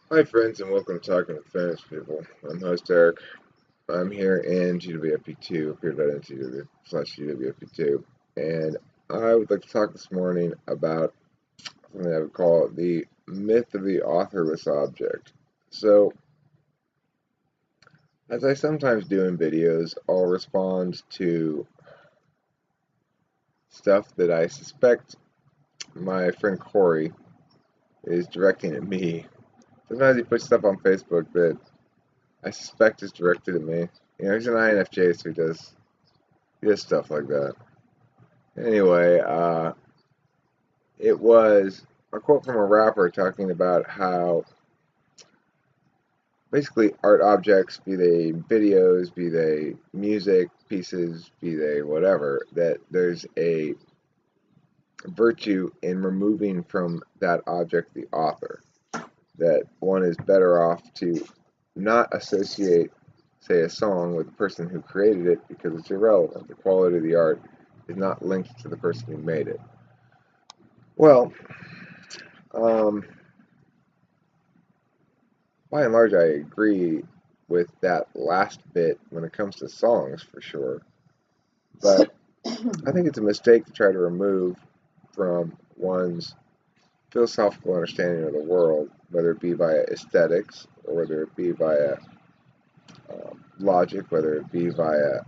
Hi friends, and welcome to Talking with Famous People. I'm host Eric. I'm here in GWFP2, appeared.ntw/GWFP2, and I would like to talk this morning about something I would call the myth of the authorless object. So, as I sometimes do in videos, I'll respond to stuff that I suspect my friend Corey is directing at me. Sometimes he puts stuff on Facebook that I suspect is directed at me. He's an INFJ, so he does stuff like that. Anyway, it was a quote from a rapper talking about how basically art objects, be they videos, be they music pieces, be they whatever, that there's a virtue in removing from that object the author. That one is better off to not associate, say, a song with the person who created it because it's irrelevant. The quality of the art is not linked to the person who made it. Well, by and large, I agree with that last bit when it comes to songs, for sure. But I think it's a mistake to try to remove from one's philosophical understanding of the world, whether it be via aesthetics or whether it be via logic, whether it be via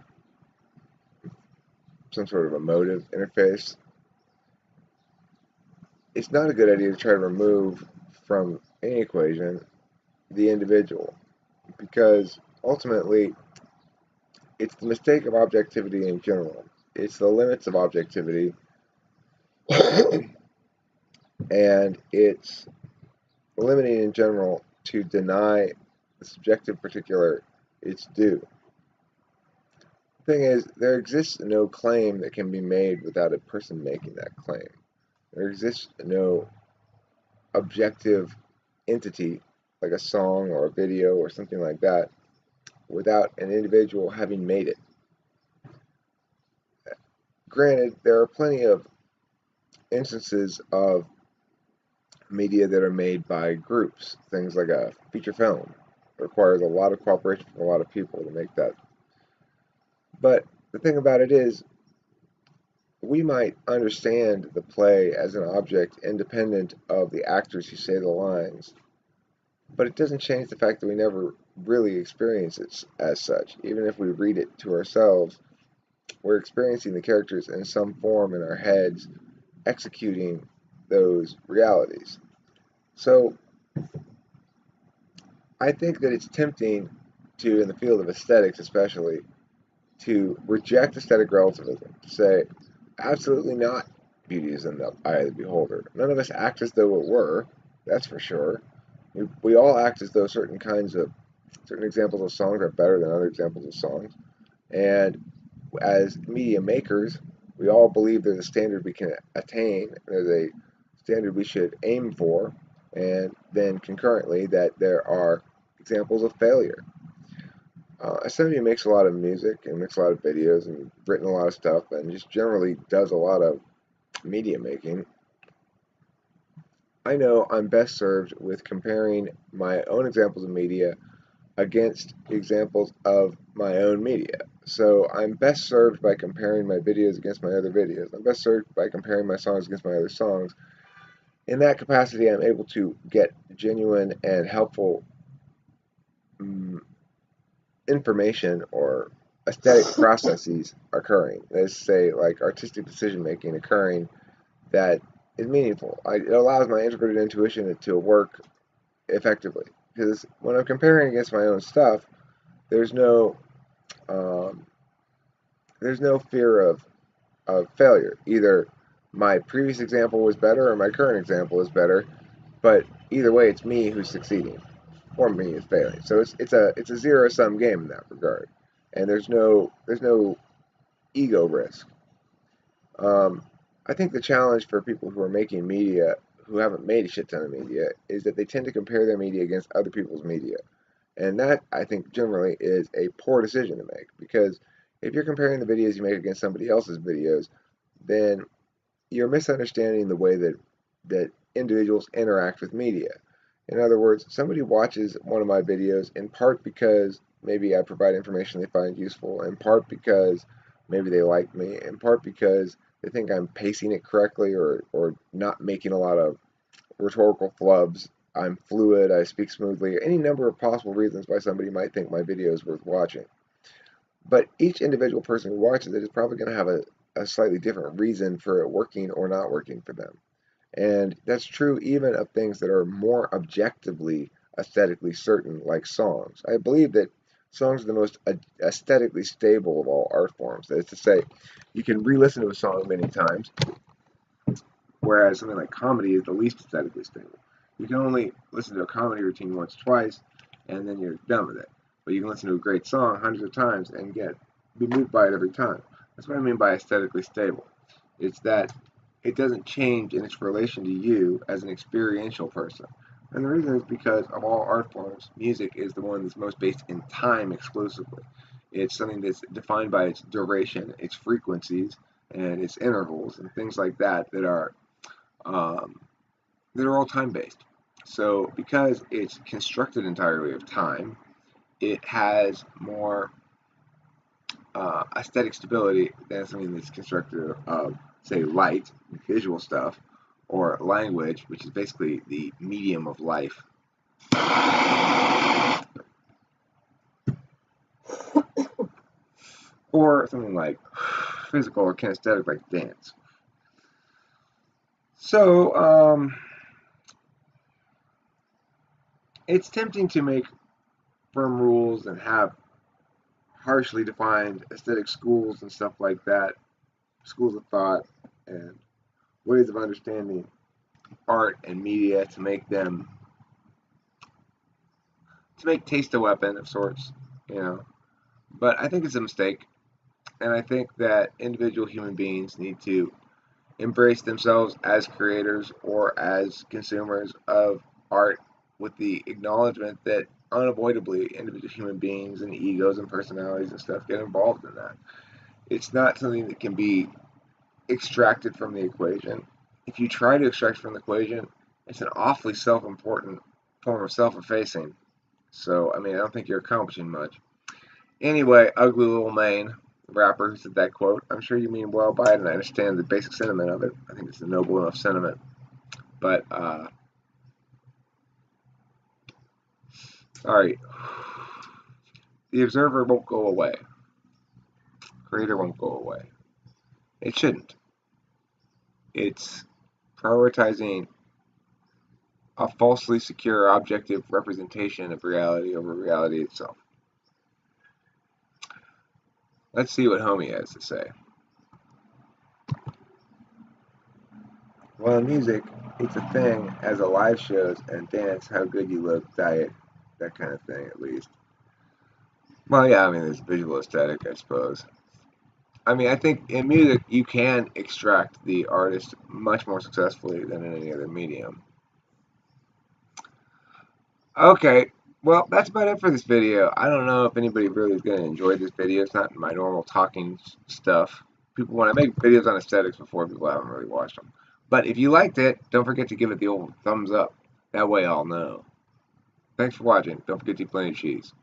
some sort of emotive interface. It's not a good idea to try to remove from any equation the individual, because ultimately it's the mistake of objectivity in general. It's the limits of objectivity, and it's limiting in general to deny the subjective particular its due. The thing is, there exists no claim that can be made without a person making that claim. There exists no objective entity, like a song or a video or something like that, without an individual having made it. Granted, there are plenty of instances of media that are made by groups. Things like a feature film requires a lot of cooperation from a lot of people to make that. But the thing about it is, we might understand the play as an object independent of the actors who say the lines, but it doesn't change the fact that we never really experience it as such. Even if we read it to ourselves, we're experiencing the characters in some form in our heads, executing those realities. So I think that it's tempting to, in the field of aesthetics especially, to reject aesthetic relativism, to say, absolutely not, beauty is in the eye of the beholder. None of us act as though it were, that's for sure. We all act as though certain examples of songs are better than other examples of songs. And as media makers, we all believe there's a standard we can attain, there's a standard we should aim for, and then concurrently that there are examples of failure. As somebody who makes a lot of music and makes a lot of videos and written a lot of stuff and just generally does a lot of media making, I know I'm best served with comparing my own examples of media against examples of my own media. So I'm best served by comparing my videos against my other videos. I'm best served by comparing my songs against my other songs. In that capacity, I'm able to get genuine and helpful information or aesthetic processes occurring. Let's say like artistic decision making occurring that is meaningful. It allows my integrated intuition to work effectively. Because when I'm comparing against my own stuff, there's no um, fear of failure. Either my previous example was better or my current example is better, but either way, it's me who's succeeding or me is failing. So it's a zero sum game in that regard, and there's no ego risk. I think the challenge for people who are making media who haven't made a shit ton of media is that they tend to compare their media against other people's media. And that, I think, generally is a poor decision to make, because if you're comparing the videos you make against somebody else's videos, then you're misunderstanding the way that individuals interact with media. In other words, somebody watches one of my videos in part because maybe I provide information they find useful, in part because maybe they like me, in part because they think I'm pacing it correctly or not making a lot of rhetorical flubs. I'm fluid, I speak smoothly, any number of possible reasons why somebody might think my video is worth watching. But each individual person who watches it is probably going to have a slightly different reason for it working or not working for them. And that's true even of things that are more objectively aesthetically certain, like songs. I believe that songs are the most aesthetically stable of all art forms. That is to say, you can re-listen to a song many times, whereas something like comedy is the least aesthetically stable. You can only listen to a comedy routine once, twice, and then you're done with it. But you can listen to a great song hundreds of times and be moved by it every time. That's what I mean by aesthetically stable. It's that it doesn't change in its relation to you as an experiential person. And the reason is because of all art forms, music is the one that's most based in time exclusively. It's something that's defined by its duration, its frequencies, and its intervals, and things like um, that are all time-based. So because it's constructed entirely of time, it has more aesthetic stability than something that's constructed of, say, light, visual stuff, or language, which is basically the medium of life. Or something like physical or kinesthetic, like dance. So, it's tempting to make firm rules and have harshly defined aesthetic schools and stuff like that, schools of thought and ways of understanding art and media to make taste a weapon of sorts, you know. But I think it's a mistake, and I think that individual human beings need to embrace themselves as creators or as consumers of art with the acknowledgement that unavoidably individual human beings and egos and personalities and stuff get involved in that. It's not something that can be extracted from the equation. If you try to extract from the equation, it's an awfully self-important form of self-effacing. So, I mean, I don't think you're accomplishing much. Anyway, Ugly Little Mane, the rapper who said that quote, I'm sure you mean well by it, and I understand the basic sentiment of it. I think it's a noble enough sentiment. But, alright. The observer won't go away. Creator won't go away. It shouldn't. It's prioritizing a falsely secure objective representation of reality over reality itself. Let's see what Homie has to say. Well, in music, it's a thing as a live shows and dance, how good you look, diet, that kind of thing, at least. Well, yeah, I mean, there's visual aesthetic, I suppose. I mean, I think in music, you can extract the artist much more successfully than in any other medium. Okay, well, that's about it for this video. I don't know if anybody really is going to enjoy this video. It's not my normal talking stuff. People, when I make videos on aesthetics before, people haven't really watched them. But if you liked it, don't forget to give it the old thumbs up. That way I'll know. Thanks for watching. Don't forget to eat plenty of cheese.